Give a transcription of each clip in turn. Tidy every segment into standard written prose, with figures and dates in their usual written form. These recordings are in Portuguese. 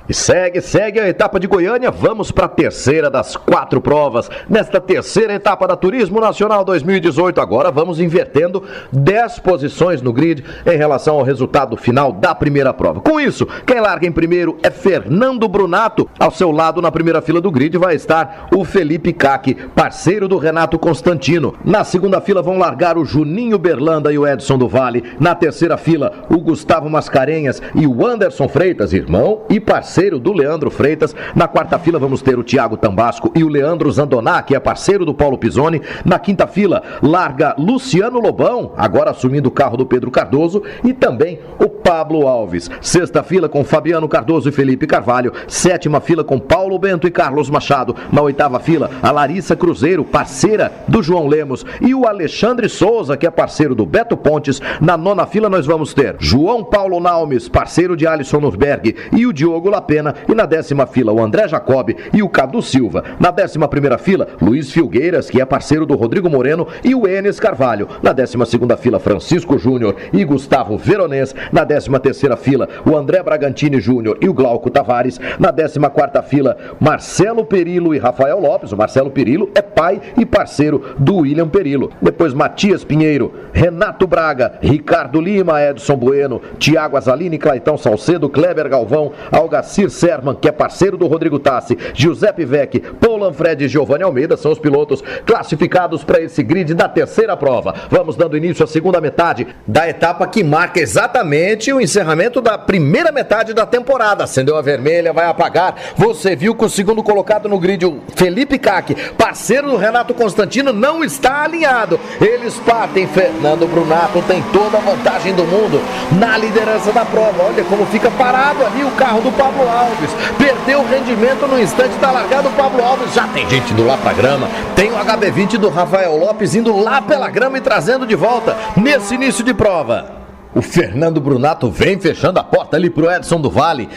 E segue a etapa de Goiânia, vamos para a terceira das 4 provas. Nesta terceira etapa da Turismo Nacional 2018, agora vamos invertendo 10 posições no grid em relação ao resultado final da primeira prova. Com isso, quem larga em primeiro é Fernando Brunato. Ao seu lado, na primeira fila do grid, vai estar o Felipe Caque, parceiro do Renato Constantino. Na segunda fila vão largar o Juninho Berlanda e o Edson do Vale. Na terceira fila, o Gustavo Mascarenhas e o Anderson Freitas, irmão e parceiro do Leandro Freitas. Na quarta fila vamos ter o Thiago Tambasco e o Leandro Zandoná, que é parceiro do Paulo Pisoni. Na quinta fila larga Luciano Lobão, agora assumindo o carro do Pedro Cardoso, e também o Pablo Alves. Sexta fila com Fabiano Cardoso e Felipe Carvalho. Sétima fila com Paulo Bento e Carlos Machado. Na oitava fila, a Larissa Cruzeiro, parceira do João Lemos, e o Alexandre Souza, que é parceiro do Beto Pontes. Na nona fila nós vamos ter João Paulo Naumes, parceiro de Alisson Norberg, e o Diogo Lapena. E na décima fila, o André Jacob e o Cadu Silva. Na 11ª fila, Luiz Filgueiras, que é parceiro do Rodrigo Moreno, e o Enes Carvalho. Na 12ª fila, Francisco Júnior e Gustavo Veronês. Na 13ª fila, o André Bragantini Júnior e o Glauco Tavares. Na 14ª fila, Marcelo Perillo e Rafael Lopes. O Marcelo Perillo é pai e parceiro do William Perillo. Depois, Matias Pinheiro, Renato Braga, Ricardo Lima, Edson Bueno, Tiago Azalini, Claitão Salcedo, Kleber Galvão, Algacir Serman, que é parceiro do Rodrigo Tassi, Giuseppe Vecchi, Paul Lanfred e Giovanni Almeida são os pilotos classificados para esse grid da terceira prova. Vamos dando início à segunda metade da etapa, que marca exatamente o encerramento da primeira metade da temporada. Acendeu a vermelha, vai apagar. Você viu que o segundo colocado no grid, o Felipe Caque, parceiro do Renato Constantino, não está alinhado. Eles partem. Fernando Brunato tem toda a vantagem do mundo na liderança da prova. Olha como fica parado ali o carro do Pablo Alves. Perdeu o rendimento no instante da largada do Pablo Alves. Já tem gente indo lá pra grama. Tem o HB20 do Rafael Lopes indo lá pela grama e trazendo de volta nesse início de prova. O Fernando Brunato vem fechando a porta ali pro Edson do Vale.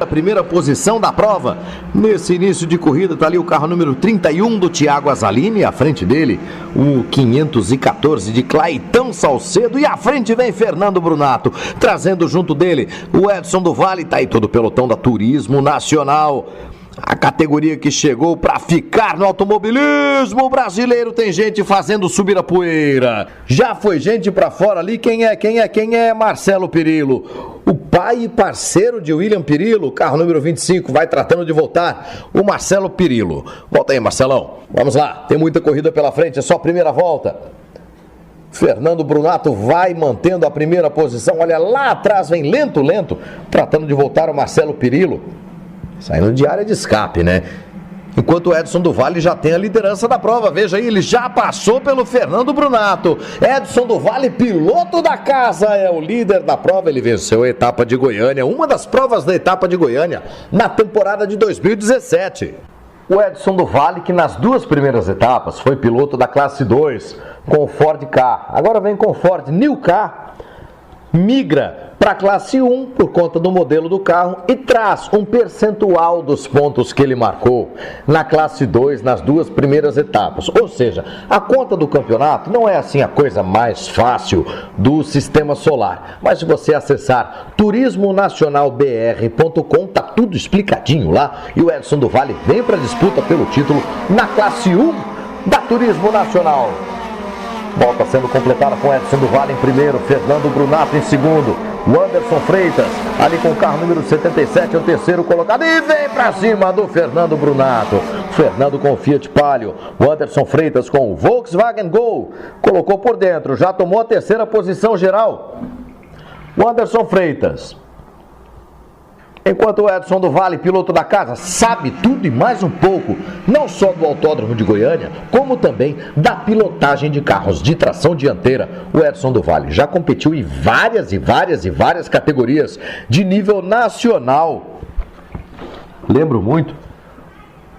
A primeira posição da prova. Nesse início de corrida está ali o carro número 31 do Thiago Azalini, à frente dele o 514 de Claitão Salcedo, e à frente vem Fernando Brunato, trazendo junto dele o Edson do Vale. Tá aí todo o pelotão da Turismo Nacional, a categoria que chegou para ficar no automobilismo brasileiro. Tem gente fazendo subir a poeira. Já foi gente para fora ali. Quem é? Marcelo Perillo, o pai e parceiro de William Perillo, carro número 25, vai tratando de voltar o Marcelo Perillo. Volta aí, Marcelão. Vamos lá, tem muita corrida pela frente, é só a primeira volta. Fernando Brunato vai mantendo a primeira posição. Olha, lá atrás vem lento, tratando de voltar o Marcelo Perillo, saindo de área de escape, né? Enquanto o Edson do Vale já tem a liderança da prova. Veja aí, ele já passou pelo Fernando Brunato. Edson do Vale, piloto da casa, é o líder da prova. Ele venceu a etapa de Goiânia, uma das provas da etapa de Goiânia, na temporada de 2017. O Edson do Vale, que nas 2 primeiras etapas foi piloto da classe 2 com o Ford Ka. Agora vem com o Ford New Ka, migra para a classe 1 por conta do modelo do carro e traz um percentual dos pontos que ele marcou na classe 2 nas 2 primeiras etapas. Ou seja, a conta do campeonato não é assim a coisa mais fácil do sistema solar, mas se você acessar turismonacionalbr.com, tá tudo explicadinho lá, e o Edson do Vale vem para a disputa pelo título na classe 1 da Turismo Nacional. Volta sendo completada com Edson do Vale em primeiro, Fernando Brunato em segundo, o Anderson Freitas ali com o carro número 77 é o terceiro colocado, e vem pra cima do Fernando Brunato. Fernando com o Fiat Palio, o Anderson Freitas com o Volkswagen Gol, colocou por dentro, já tomou a terceira posição geral. O Anderson Freitas, enquanto o Edson do Vale, piloto da casa, sabe tudo e mais um pouco, não só do Autódromo de Goiânia, como também da pilotagem de carros de tração dianteira. O Edson do Vale já competiu em várias categorias de nível nacional. Lembro muito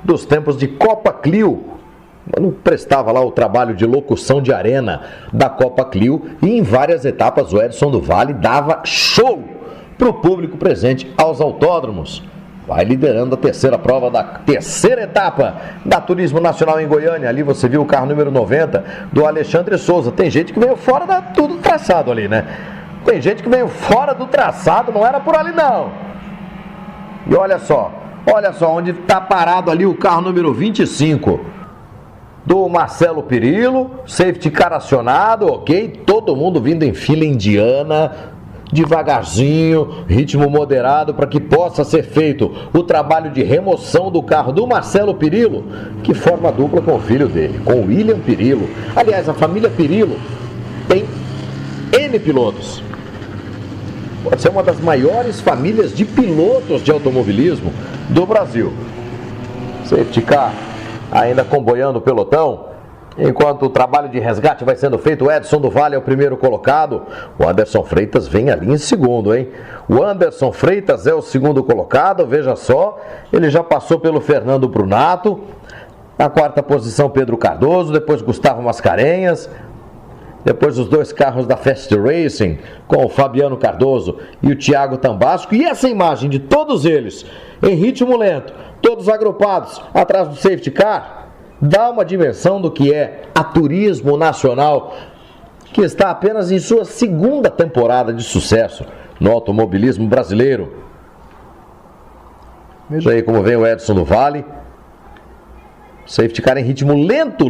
dos tempos de Copa Clio, quando prestava lá o trabalho de locução de arena da Copa Clio, e em várias etapas o Edson do Vale dava show para o público presente aos autódromos. Vai liderando a terceira prova da terceira etapa da Turismo Nacional em Goiânia. Ali você viu o carro número 90 do Alexandre Souza. Tem gente que veio fora do traçado ali, né? Tem gente que veio fora do traçado, não era por ali não. E olha só onde está parado ali o carro número 25 do Marcelo Pirillo, safety car acionado, ok? Todo mundo vindo em fila indiana, devagarzinho, ritmo moderado, para que possa ser feito o trabalho de remoção do carro do Marcelo Pirillo, que forma dupla com o filho dele, com o William Pirillo. Aliás, a família Pirillo tem N pilotos. Pode ser uma das maiores famílias de pilotos de automobilismo do Brasil. Safety car ainda comboiando o pelotão. Enquanto o trabalho de resgate vai sendo feito, o Edson do Vale é o primeiro colocado. O Anderson Freitas vem ali em segundo, hein? O Anderson Freitas é o segundo colocado, veja só. Ele já passou pelo Fernando Brunato. Na quarta posição, Pedro Cardoso. Depois, Gustavo Mascarenhas. Depois, os dois carros da Fast Racing, com o Fabiano Cardoso e o Thiago Tambasco. E essa imagem de todos eles em ritmo lento, todos agrupados atrás do safety car, dá uma dimensão do que é a Turismo Nacional, que está apenas em sua segunda temporada de sucesso no automobilismo brasileiro. Veja aí como vem o Edson do Vale. Safety car em ritmo lento.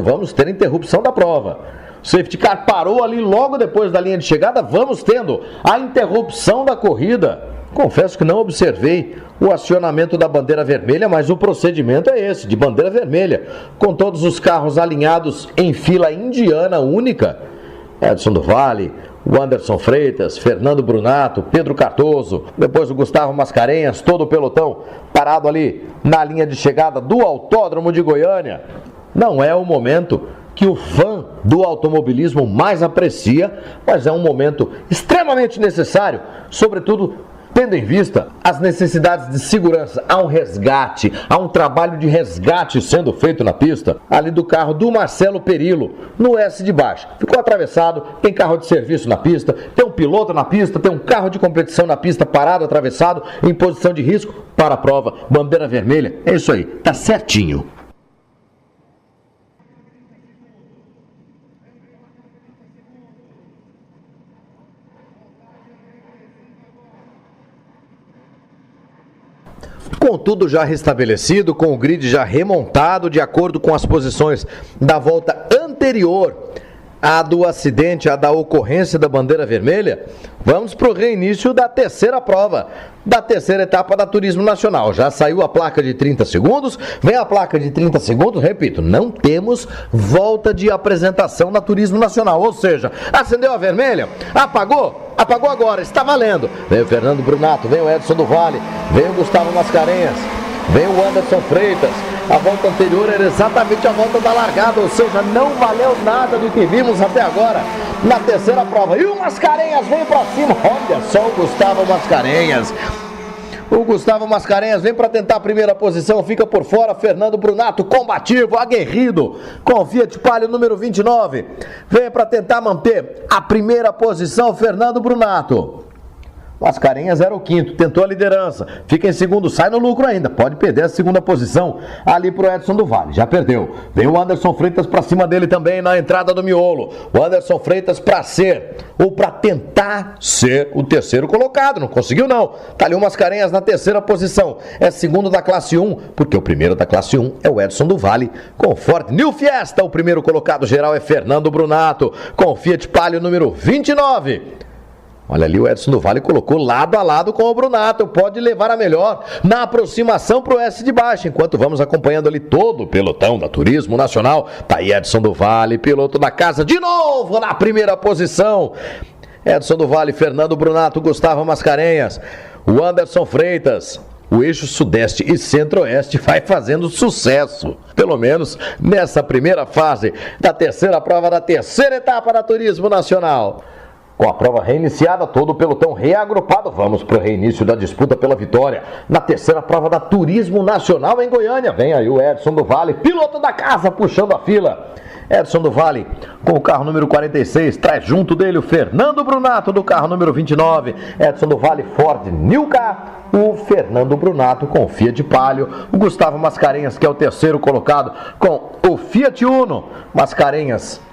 Vamos ter interrupção da prova. O safety car parou ali logo depois da linha de chegada. Vamos tendo a interrupção da corrida. Confesso que não observei o acionamento da bandeira vermelha, mas o procedimento é esse, de bandeira vermelha, com todos os carros alinhados em fila indiana única. Edson do Vale, o Anderson Freitas, Fernando Brunato, Pedro Cardoso, depois o Gustavo Mascarenhas, todo o pelotão parado ali na linha de chegada do Autódromo de Goiânia. Não é o momento que o fã do automobilismo mais aprecia, mas é um momento extremamente necessário, sobretudo tendo em vista as necessidades de segurança. Há um resgate, há um trabalho de resgate sendo feito na pista, ali do carro do Marcelo Pirillo, no S de baixo. Ficou atravessado, tem carro de serviço na pista, tem um piloto na pista, tem um carro de competição na pista parado, atravessado, em posição de risco para a prova. Bandeira vermelha, é isso aí, tá certinho. Com tudo já restabelecido, com o grid já remontado, de acordo com as posições da volta anterior à do acidente, à da ocorrência da bandeira vermelha, vamos para o reinício da terceira prova, da terceira etapa da Turismo Nacional. Já saiu a placa de 30 segundos, vem a placa de 30 segundos, repito, não temos volta de apresentação na Turismo Nacional, ou seja, acendeu a vermelha, apagou agora, está valendo. Vem o Fernando Brunato, vem o Edson do Vale, vem o Gustavo Mascarenhas, vem o Anderson Freitas. A volta anterior era exatamente a volta da largada, ou seja, não valeu nada do que vimos até agora na terceira prova. E o Mascarenhas vem para cima, olha só o Gustavo Mascarenhas. O Gustavo Mascarenhas vem para tentar a primeira posição, fica por fora. Fernando Brunato, combativo, aguerrido, com o Fiat Palio número 29. Vem para tentar manter a primeira posição, Fernando Brunato. Mascarenhas era o quinto, tentou a liderança, fica em segundo, sai no lucro ainda, pode perder a segunda posição ali pro Edson do Vale, já perdeu. Vem o Anderson Freitas para cima dele também na entrada do miolo. O Anderson Freitas para ser, ou para tentar ser o terceiro colocado, não conseguiu não. Tá ali o Mascarenhas na terceira posição, é segundo da classe 1, porque o primeiro da classe 1 é o Edson do Vale, com o Ford New Fiesta. O primeiro colocado geral é Fernando Brunato, com o Fiat Palio número 29. Olha ali, o Edson do Vale colocou lado a lado com o Brunato, pode levar a melhor na aproximação para o S de baixo, enquanto vamos acompanhando ali todo o pelotão da Turismo Nacional. Tá aí Edson do Vale, piloto da casa, de novo na primeira posição. Edson do Vale, Fernando Brunato, Gustavo Mascarenhas, o Anderson Freitas. O eixo sudeste e centro-oeste vai fazendo sucesso, pelo menos nessa primeira fase da terceira prova da terceira etapa da Turismo Nacional. Com a prova reiniciada, todo o pelotão reagrupado, vamos para o reinício da disputa pela vitória na terceira prova da Turismo Nacional em Goiânia. Vem aí o Edson do Vale, piloto da casa, puxando a fila. Edson do Vale com o carro número 46, traz junto dele o Fernando Brunato do carro número 29. Edson do Vale, Ford New Car, o Fernando Brunato com o Fiat Palio, o Gustavo Mascarenhas, que é o terceiro colocado, com o Fiat Uno. Mascarenhas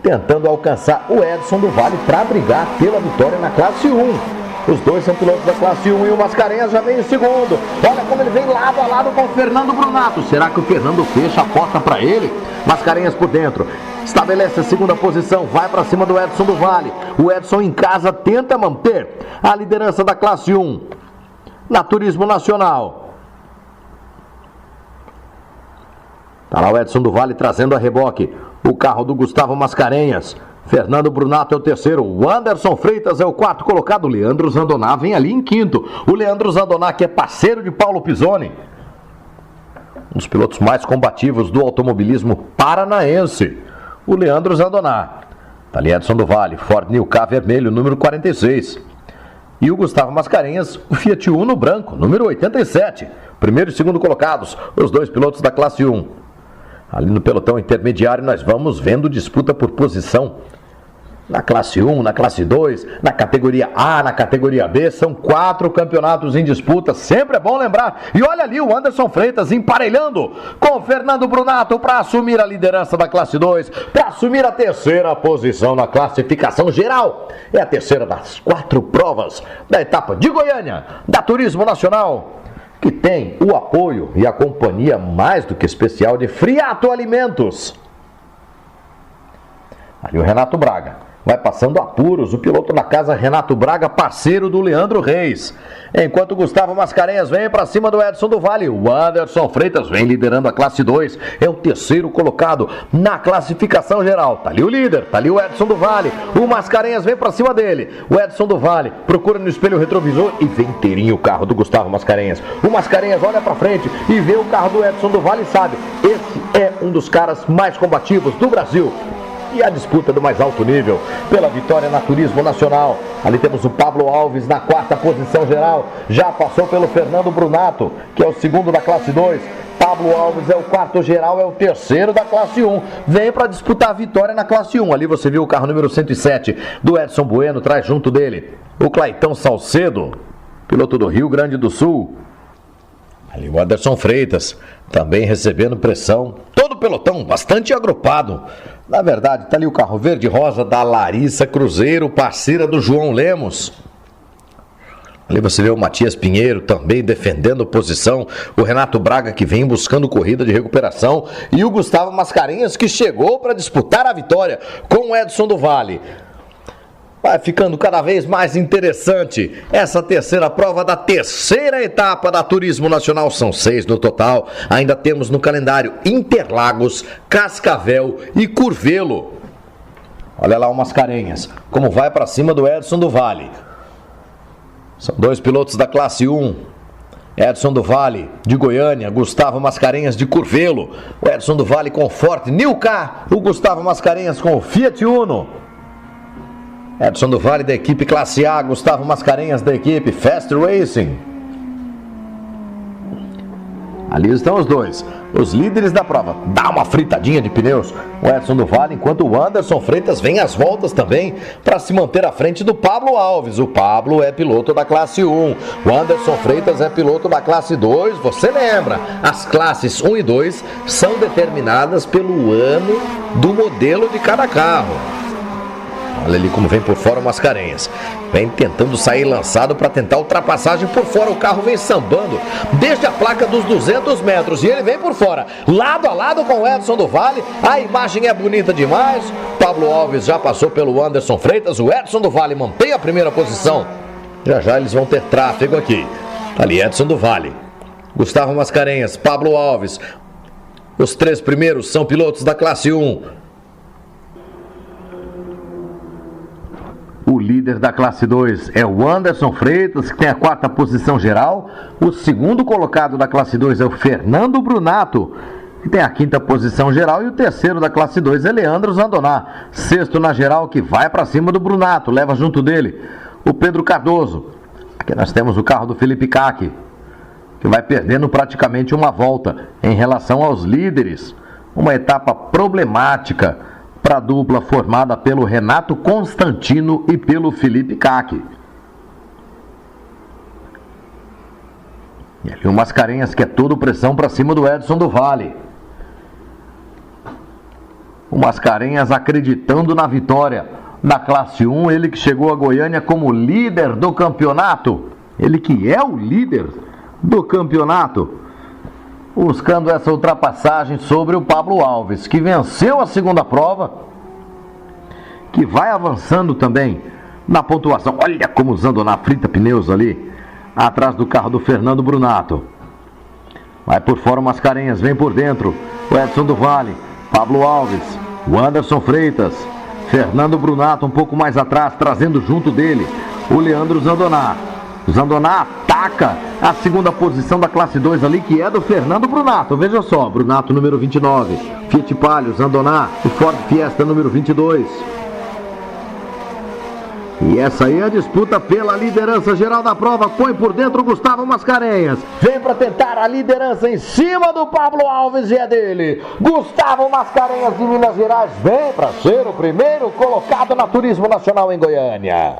tentando alcançar o Edson do Vale para brigar pela vitória na classe 1. Os dois são pilotos da classe 1 e o Mascarenhas já vem em segundo. Olha como ele vem lado a lado com o Fernando Brunato. Será que o Fernando fecha a porta para ele? Mascarenhas por dentro. Estabelece a segunda posição, vai para cima do Edson do Vale. O Edson em casa tenta manter a liderança da classe 1 na Turismo Nacional. Tá lá o Edson do Vale trazendo a reboque o carro do Gustavo Mascarenhas. Fernando Brunato é o terceiro, o Anderson Freitas é o quarto colocado, o Leandro Zandoná vem ali em quinto. O Leandro Zandoná, que é parceiro de Paulo Pisoni, um dos pilotos mais combativos do automobilismo paranaense, o Leandro Zandoná. Tá ali Edson do Vale, Ford New Car vermelho, número 46. E o Gustavo Mascarenhas, o Fiat Uno branco, número 87. Primeiro e segundo colocados, os dois pilotos da classe 1. Ali no pelotão intermediário nós vamos vendo disputa por posição. Na classe 1, na classe 2, na categoria A, na categoria B, são 4 campeonatos em disputa, sempre é bom lembrar. E olha ali o Anderson Freitas emparelhando com o Fernando Brunato para assumir a liderança da classe 2, para assumir a terceira posição na classificação geral. É a terceira das 4 provas da etapa de Goiânia, da Turismo Nacional, que tem o apoio e a companhia mais do que especial de Friato Alimentos. Ali o Renato Braga vai passando apuros, o piloto da casa Renato Braga, parceiro do Leandro Reis. Enquanto o Gustavo Mascarenhas vem para cima do Edson do Vale, o Anderson Freitas vem liderando a classe 2, é o terceiro colocado na classificação geral. Tá ali o líder, tá ali o Edson do Vale, o Mascarenhas vem para cima dele. O Edson do Vale procura no espelho retrovisor e vem inteirinho o carro do Gustavo Mascarenhas. O Mascarenhas olha para frente e vê o carro do Edson do Vale e sabe, esse é um dos caras mais combativos do Brasil. E a disputa do mais alto nível pela vitória na Turismo Nacional. Ali temos o Pablo Alves na quarta posição geral. Já passou pelo Fernando Brunato, que é o segundo da classe 2. Pablo Alves é o quarto geral, é o terceiro da classe 1. Vem para disputar a vitória na classe 1. Ali você viu o carro número 107 do Edson Bueno, traz junto dele o Claitão Salcedo, piloto do Rio Grande do Sul. Ali o Anderson Freitas, também recebendo pressão. Todo o pelotão bastante agrupado. Na verdade, está ali o carro verde e rosa da Larissa Cruzeiro, parceira do João Lemos. Ali você vê o Matias Pinheiro também defendendo posição. O Renato Braga, que vem buscando corrida de recuperação. E o Gustavo Mascarenhas, que chegou para disputar a vitória com o Edson do Vale. Vai ficando cada vez mais interessante essa terceira prova da terceira etapa da Turismo Nacional. São 6 no total. Ainda temos no calendário Interlagos, Cascavel e Curvelo. Olha lá o Mascarenhas, como vai para cima do Edson do Vale. São 2 pilotos da classe 1. Edson do Vale de Goiânia, Gustavo Mascarenhas de Curvelo. O Edson do Vale com Ford New Car, o Gustavo Mascarenhas com o Fiat Uno. Edson do Vale da equipe Classe A, Gustavo Mascarenhas da equipe Fast Racing. Ali estão os dois, os líderes da prova. Dá uma fritadinha de pneus o Edson do Vale, enquanto o Anderson Freitas vem às voltas também para se manter à frente do Pablo Alves. O Pablo é piloto da classe 1, o Anderson Freitas é piloto da classe 2. Você lembra, as classes 1 e 2 são determinadas pelo ano do modelo de cada carro. Olha ali como vem por fora o Mascarenhas. Vem tentando sair lançado para tentar ultrapassagem por fora. O carro vem sambando desde a placa dos 200 metros. E ele vem por fora, lado a lado com o Edson do Vale. A imagem é bonita demais. Pablo Alves já passou pelo Anderson Freitas. O Edson do Vale mantém a primeira posição. Já já eles vão ter tráfego aqui. Ali Edson do Vale, Gustavo Mascarenhas, Pablo Alves. Os 3 primeiros são pilotos da classe 1. O líder da classe 2 é o Anderson Freitas, que tem a 4ª posição geral. O segundo colocado da classe 2 é o Fernando Brunato, que tem a 5ª posição geral. E o terceiro da classe 2 é Leandro Zandoná, 6º na geral, que vai para cima do Brunato. Leva junto dele o Pedro Cardoso. Aqui nós temos o carro do Felipe Cacchi, que vai perdendo praticamente uma volta em relação aos líderes. Uma etapa problemática para a dupla formada pelo Renato Constantino e pelo Felipe Cacchi. E ali o Mascarenhas, que é todo pressão para cima do Edson do Vale. O Mascarenhas acreditando na vitória. da classe 1, ele que chegou a Goiânia como líder do campeonato, ele que é o líder do campeonato, buscando essa ultrapassagem sobre o Pablo Alves, que venceu a segunda prova, que vai avançando também na pontuação. Olha como o Zandoná frita pneus ali, atrás do carro do Fernando Brunato. Vai por fora o Mascarenhas, vem por dentro o Edson do Vale, Pablo Alves, o Anderson Freitas, Fernando Brunato um pouco mais atrás, trazendo junto dele o Leandro Zandoná. O Zandoná ataca a segunda posição da classe 2 ali, que é do Fernando Brunato. Veja só, Brunato número 29, Fiat Palio, Zandoná, o Ford Fiesta número 22. E essa aí é a disputa pela liderança geral da prova. Põe por dentro o Gustavo Mascarenhas. Vem para tentar a liderança em cima do Pablo Alves e é dele. Gustavo Mascarenhas de Minas Gerais vem para ser o primeiro colocado na Turismo Nacional em Goiânia.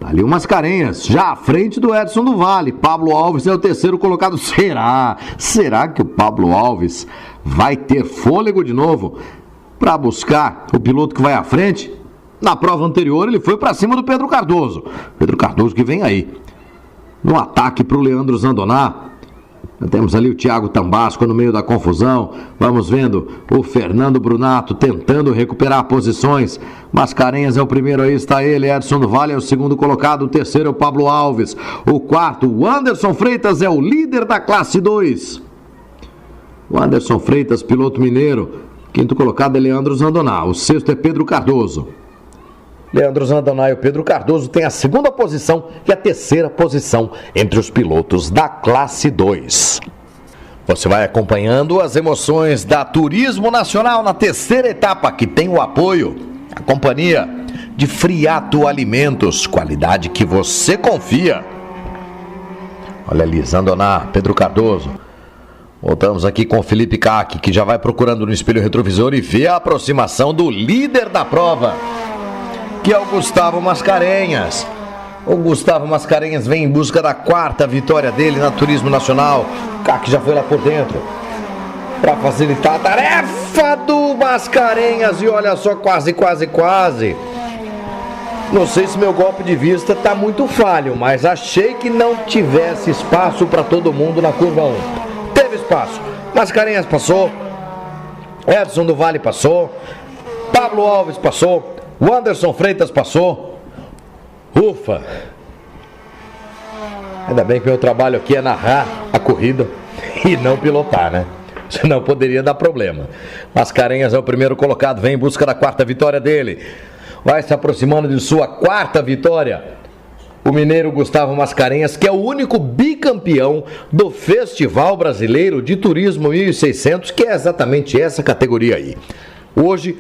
Ali o Mascarenhas, já à frente do Edson do Vale. Pablo Alves é o terceiro colocado. Será que o Pablo Alves vai ter fôlego de novo para buscar o piloto que vai à frente? Na prova anterior ele foi para cima do Pedro Cardoso. Pedro Cardoso que vem aí no ataque para o Leandro Zandoná. Temos ali o Thiago Tambasco no meio da confusão. Vamos vendo o Fernando Brunato tentando recuperar posições. Mascarenhas é o primeiro, aí está ele. Edson do Vale é o segundo colocado. O terceiro é o Pablo Alves. O quarto, o Anderson Freitas, é o líder da classe 2. O Anderson Freitas, piloto mineiro. Quinto colocado é Leandro Zandoná. O sexto é Pedro Cardoso. Leandro Zandoná e o Pedro Cardoso têm a segunda posição e a terceira posição entre os pilotos da classe 2. Você vai acompanhando as emoções da Turismo Nacional na terceira etapa, que tem o apoio, a companhia de Friato Alimentos, qualidade que você confia. Olha ali, Zandoná, Pedro Cardoso. Voltamos aqui com o Felipe Cac, que já vai procurando no espelho retrovisor e vê a aproximação do líder da prova, que é o Gustavo Mascarenhas. O Gustavo Mascarenhas vem em busca da quarta vitória dele na Turismo Nacional. O Cac já foi lá por dentro para facilitar a tarefa do Mascarenhas. E olha só, quase. Não sei se meu golpe de vista está muito falho, mas achei que não tivesse espaço para todo mundo na curva 1. Teve espaço. Mascarenhas passou, Edson do Vale passou, Pablo Alves passou, o Anderson Freitas passou. Ufa! Ainda bem que meu trabalho aqui é narrar a corrida e não pilotar, né? Senão poderia dar problema. Mascarenhas é o primeiro colocado, vem em busca da quarta vitória dele. Vai se aproximando de sua quarta vitória o mineiro Gustavo Mascarenhas, que é o único bicampeão do Festival Brasileiro de Turismo 1600, que é exatamente essa categoria aí. Hoje,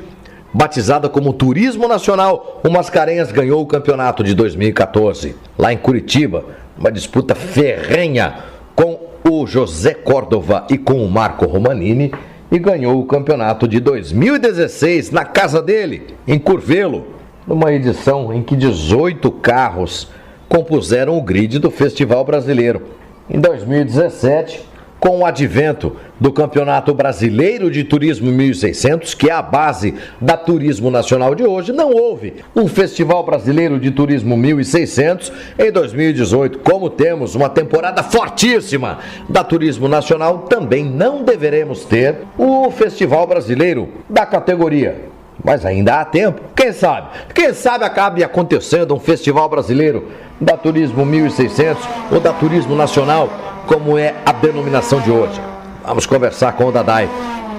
batizada como Turismo Nacional, o Mascarenhas ganhou o campeonato de 2014, lá em Curitiba, uma disputa ferrenha com o José Córdova e com o Marco Romanini, e ganhou o campeonato de 2016 na casa dele, em Curvelo, numa edição em que 18 carros compuseram o grid do Festival Brasileiro. Em 2017, com o advento do Campeonato Brasileiro de Turismo 1600, que é a base da Turismo Nacional de hoje, não houve um Festival Brasileiro de Turismo 1600 em 2018. Como temos uma temporada fortíssima da Turismo Nacional, também não deveremos ter o Festival Brasileiro da categoria. Mas ainda há tempo, quem sabe acabe acontecendo um Festival Brasileiro da Turismo 1600 ou da Turismo Nacional, como é a denominação de hoje. Vamos conversar com o Dadai,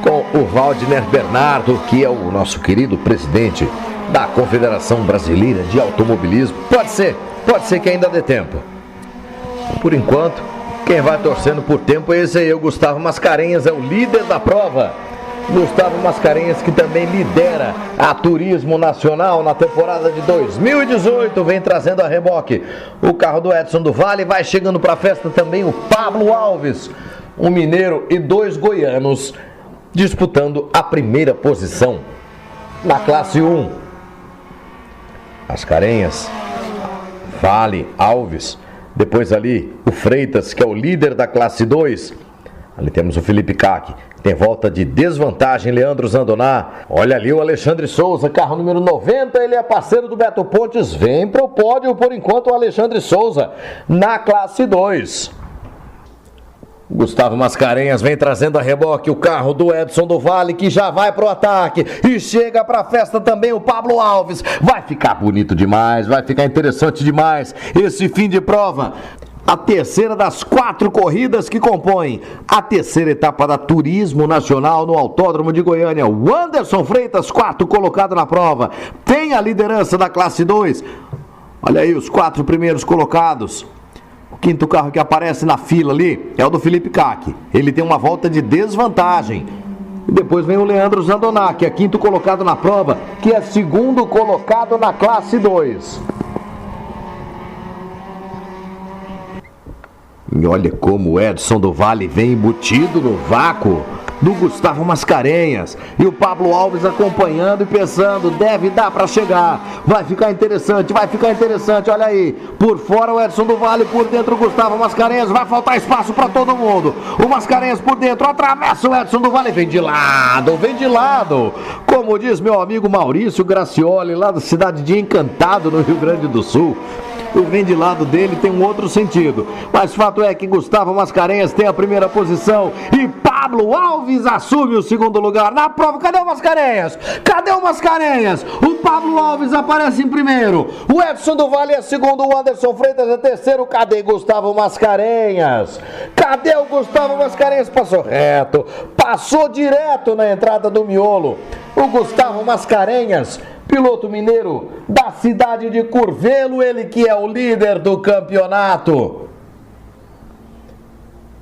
com o Valdiner Bernardo, que é o nosso querido presidente da Confederação Brasileira de Automobilismo. Pode ser que ainda dê tempo. Por enquanto, quem vai torcendo por tempo é esse aí, o Gustavo Mascarenhas, é o líder da prova. Gustavo Mascarenhas, que também lidera a Turismo Nacional na temporada de 2018, vem trazendo a reboque o carro do Edson do Vale. Vai chegando para a festa também o Pablo Alves, um mineiro e 2 goianos disputando a primeira posição na classe 1. Mascarenhas, Vale, Alves, depois ali o Freitas, que é o líder da classe 2, Ali temos o Felipe Cac. Tem volta de desvantagem, Leandro Zandoná. Olha ali o Alexandre Souza, carro número 90. Ele é parceiro do Beto Pontes. Vem para o pódio, por enquanto, o Alexandre Souza na classe 2. Gustavo Mascarenhas vem trazendo a reboque o carro do Edson do Vale, que já vai pro ataque e chega pra festa também o Pablo Alves. Vai ficar bonito demais, vai ficar interessante demais esse fim de prova. A terceira das 4 corridas que compõem a terceira etapa da Turismo Nacional no Autódromo de Goiânia. O Anderson Freitas, 4º colocado na prova, tem a liderança da classe 2. Olha aí os 4 primeiros colocados. O 5º carro que aparece na fila ali é o do Felipe Cac. Ele tem uma volta de desvantagem. E depois vem o Leandro Zandoná, que é 5º colocado na prova, que é 2º colocado na classe 2. E olha como o Edson do Vale vem embutido no vácuo do Gustavo Mascarenhas. E o Pablo Alves acompanhando e pensando, deve dar para chegar. Vai ficar interessante, olha aí. Por fora o Edson do Vale, por dentro o Gustavo Mascarenhas. Vai faltar espaço para todo mundo. O Mascarenhas por dentro, atravessa o Edson do Vale. Vem de lado. Como diz meu amigo Maurício Gracioli, lá da cidade de Encantado, no Rio Grande do Sul. O vem de lado dele tem um outro sentido. Mas fato é que Gustavo Mascarenhas tem a primeira posição e Pablo Alves assume o 2º lugar na prova. Cadê o Mascarenhas? O Pablo Alves aparece em primeiro. O Edson do Vale é 2º, o Anderson Freitas é 3º. Cadê Gustavo Mascarenhas? Cadê o Gustavo Mascarenhas? Passou reto, passou direto na entrada do miolo. O Gustavo Mascarenhas, piloto mineiro da cidade de Curvelo, ele que é o líder do campeonato.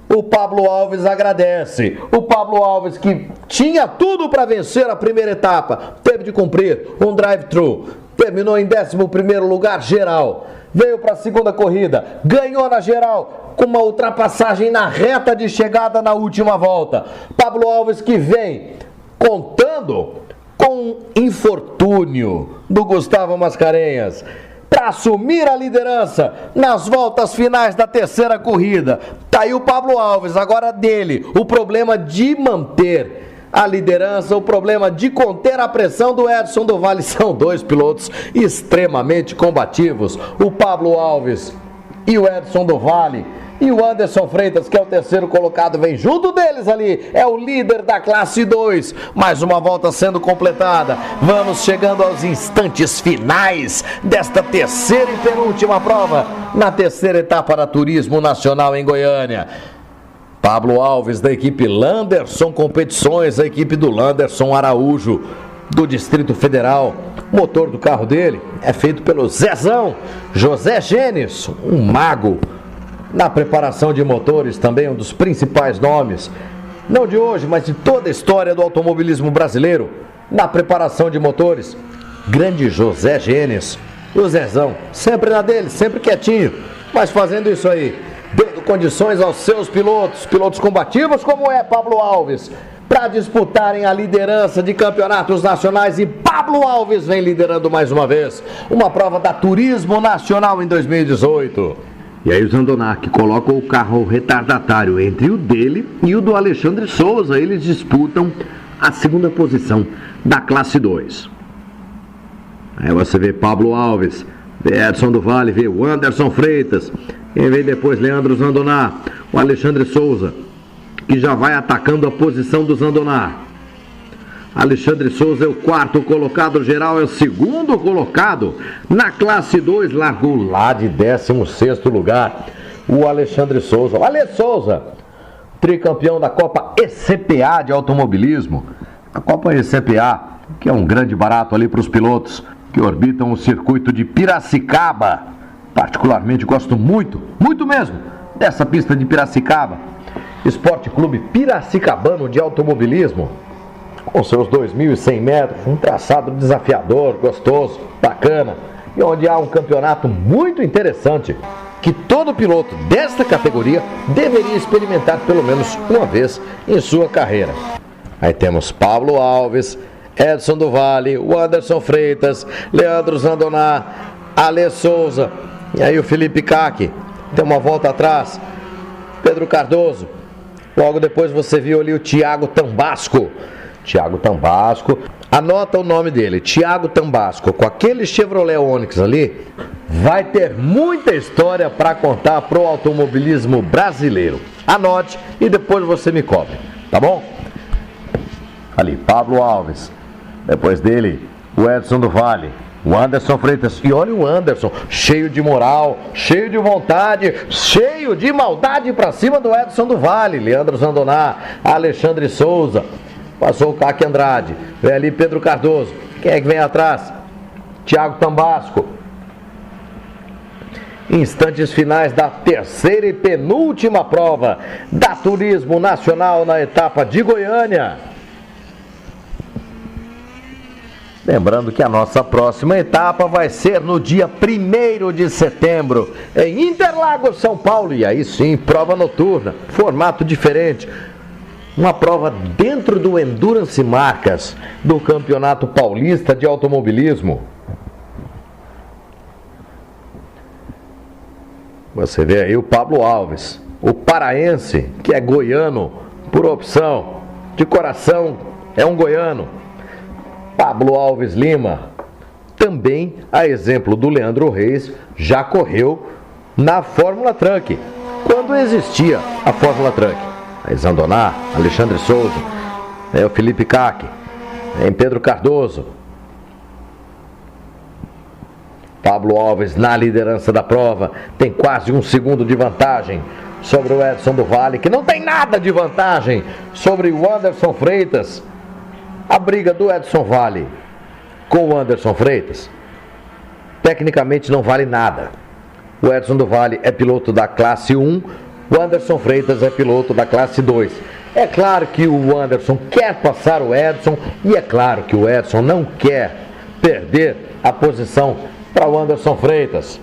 O Pablo Alves agradece. O Pablo Alves, que tinha tudo para vencer a primeira etapa, teve de cumprir um drive-thru. Terminou em 11º lugar geral. Veio para a segunda corrida, ganhou na geral com uma ultrapassagem na reta de chegada na última volta. Pablo Alves que vem contando com infortúnio do Gustavo Mascarenhas para assumir a liderança nas voltas finais da terceira corrida. Tá aí o Pablo Alves, agora dele o problema de manter a liderança, o problema de conter a pressão do Edson do Vale. São 2 pilotos extremamente combativos, o Pablo Alves e o Edson do Vale. E o Anderson Freitas, que é o 3º colocado, vem junto deles ali, é o líder da classe 2. Mais uma volta sendo completada. Vamos chegando aos instantes finais desta terceira e penúltima prova, na terceira etapa da Turismo Nacional em Goiânia. Pablo Alves, da equipe Landerson Competições, a equipe do Landerson Araújo, do Distrito Federal. O motor do carro dele é feito pelo Zezão, José Gênis, um mago na preparação de motores, também um dos principais nomes, não de hoje, mas de toda a história do automobilismo brasileiro, na preparação de motores. Grande José Gênis, o Zezão, sempre na dele, sempre quietinho, mas fazendo isso aí, dando condições aos seus pilotos combativos como é Pablo Alves, para disputarem a liderança de campeonatos nacionais. E Pablo Alves vem liderando mais uma vez uma prova da Turismo Nacional em 2018. E aí o Zandoná, que coloca o carro retardatário entre o dele e o do Alexandre Souza. Eles disputam a segunda posição da classe 2. Aí você vê Pablo Alves, vê Edson do Vale, vê o Anderson Freitas. Quem vem depois, Leandro Zandoná, o Alexandre Souza, que já vai atacando a posição do Zandoná. Alexandre Souza é o 4º colocado geral, é o 2º colocado na classe 2, largou lá de 16º lugar o Alexandre Souza. O Ale Souza, tricampeão da Copa ECPA de automobilismo. A Copa ECPA, que é um grande barato ali para os pilotos que orbitam o circuito de Piracicaba. Particularmente gosto muito mesmo, dessa pista de Piracicaba. Esporte Clube Piracicabano de Automobilismo, com seus 2.100 metros, um traçado desafiador, gostoso, bacana, e onde há um campeonato muito interessante que todo piloto desta categoria deveria experimentar pelo menos uma vez em sua carreira. Aí temos Pablo Alves, Edson do Vale, o Anderson Freitas, Leandro Zandoná, Ale Souza, e aí o Felipe Cac, tem uma volta atrás, Pedro Cardoso, Logo depois você viu ali o Thiago Tambasco. Thiago Tambasco, anota o nome dele, Thiago Tambasco, com aquele Chevrolet Onix ali, vai ter muita história para contar pro automobilismo brasileiro. Anote e depois você me cobre, tá bom? Ali, Pablo Alves, depois dele, o Edson do Vale, o Anderson Freitas, e olha o Anderson, cheio de moral, cheio de vontade, cheio de maldade para cima do Edson do Vale, Leandro Zandoná, Alexandre Souza, passou o Caque Andrade, vem ali Pedro Cardoso, quem é que vem atrás? Thiago Tambasco. Instantes finais da terceira e penúltima prova da Turismo Nacional na etapa de Goiânia. Lembrando que a nossa próxima etapa vai ser no dia 1º de setembro, em Interlagos, São Paulo, e aí sim, prova noturna, formato diferente. Uma prova dentro do Endurance Marcas do Campeonato Paulista de Automobilismo. Você vê aí o Pablo Alves, o paraense, que é goiano por opção, de coração é um goiano. Pablo Alves Lima, também a exemplo do Leandro Reis, já correu na Fórmula Truck, quando existia a Fórmula Truck. Aí Zandoná, Alexandre Souza, o Felipe Caque, Pedro Cardoso. Pablo Alves na liderança da prova, tem quase 1 segundo de vantagem sobre o Edson do Vale, que não tem nada de vantagem sobre o Anderson Freitas. A briga do Edson Vale com o Anderson Freitas, tecnicamente não vale nada. O Edson do Vale é piloto da classe 1, o Anderson Freitas é piloto da classe 2. É claro que o Anderson quer passar o Edson e é claro que o Edson não quer perder a posição para o Anderson Freitas.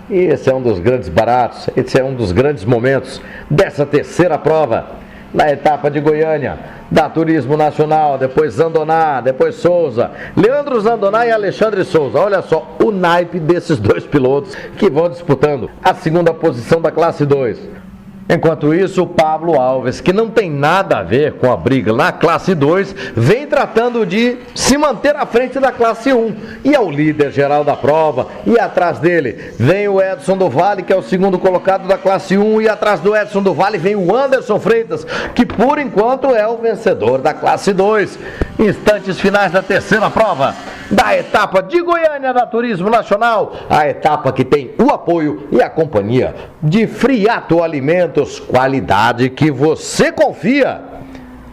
E esse é um dos grandes baratos, esse é um dos grandes momentos dessa terceira prova na etapa de Goiânia, da Turismo Nacional. Depois Zandoná, depois Souza, Leandro Zandoná e Alexandre Souza. Olha só o naipe desses dois pilotos que vão disputando a segunda posição da classe 2. Enquanto isso, o Pablo Alves, que não tem nada a ver com a briga na classe 2, vem tratando de se manter à frente da classe 1. E é o líder geral da prova. E atrás dele vem o Edson do Vale, que é o segundo colocado da classe 1. E atrás do Edson do Vale vem o Anderson Freitas, que por enquanto é o vencedor da classe 2. Instantes finais da terceira prova da etapa de Goiânia da Turismo Nacional. A etapa que tem o apoio e a companhia de Friato Alimentos, qualidade que você confia.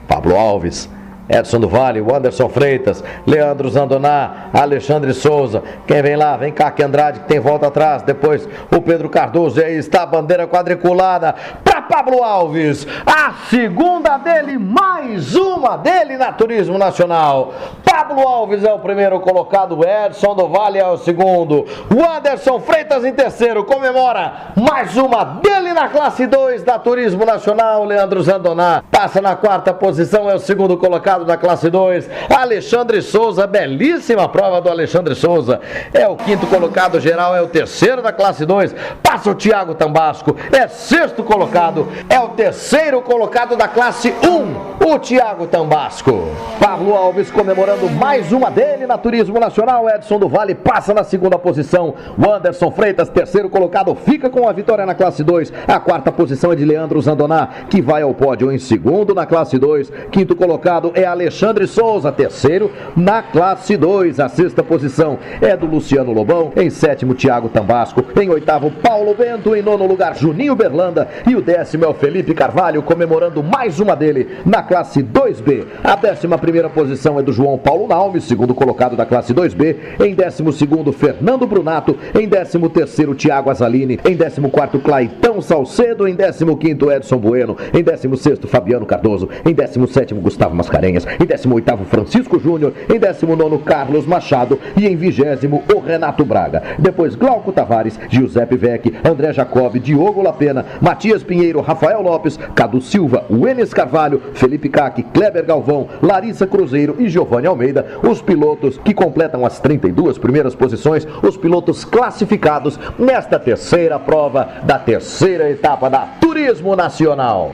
Pablo Alves, Edson do Vale, o Anderson Freitas, Leandro Zandoná, Alexandre Souza. Quem vem lá? Vem Caque Andrade, que tem volta atrás. Depois o Pedro Cardoso. E aí está a bandeira quadriculada para Pablo Alves. A segunda dele, mais uma dele na Turismo Nacional. Pablo Alves é o primeiro colocado, Edson do Vale é o segundo. O Anderson Freitas em terceiro, comemora mais uma dele na classe 2 da Turismo Nacional. Leandro Zandoná passa na quarta posição, é o segundo colocado da classe 2. Alexandre Souza, belíssima prova do Alexandre Souza, é o quinto colocado geral, é o terceiro da classe 2. Passa o Thiago Tambasco, é sexto colocado, é o terceiro colocado da classe 1, o Thiago Tambasco. Pablo Alves comemorando mais uma dele na Turismo Nacional. Edson do Vale passa na segunda posição. O Anderson Freitas, terceiro colocado, fica com a vitória na classe 2. A quarta posição é de Leandro Zandoná, que vai ao pódio em segundo na classe 2. Quinto colocado é Alexandre Souza, terceiro na classe 2. A sexta posição é do Luciano Lobão. Em sétimo, Thiago Tambasco. Em oitavo, Paulo Bento. Em nono lugar, Juninho Berlanda. E o décimo é o Felipe Carvalho, comemorando mais uma dele na classe 2B. A 11ª posição é do João Paulo Naume, segundo colocado da classe 2B. Em 12º, Fernando Brunato. Em 13º, Thiago Azalini. Em 14º, Claitão Salcedo. Em 15º, Edson Bueno. Em 16º, Fabiano Cardoso. Em 17º, Gustavo Mascarenhas. Em 18º, Francisco Júnior. Em 19º, Carlos Machado. E em 20º, o Renato Braga. Depois, Glauco Tavares, Giuseppe Vecchi, André Jacob, Diogo Lapena, Matias Pinheiro, Rafael Lopes, Cadu Silva, Wênis Carvalho, Felipe Caque, Kleber Galvão, Larissa Cruzeiro e Giovanni Almeida, os pilotos que completam as 32 primeiras posições, os pilotos classificados nesta terceira prova da terceira etapa da Turismo Nacional.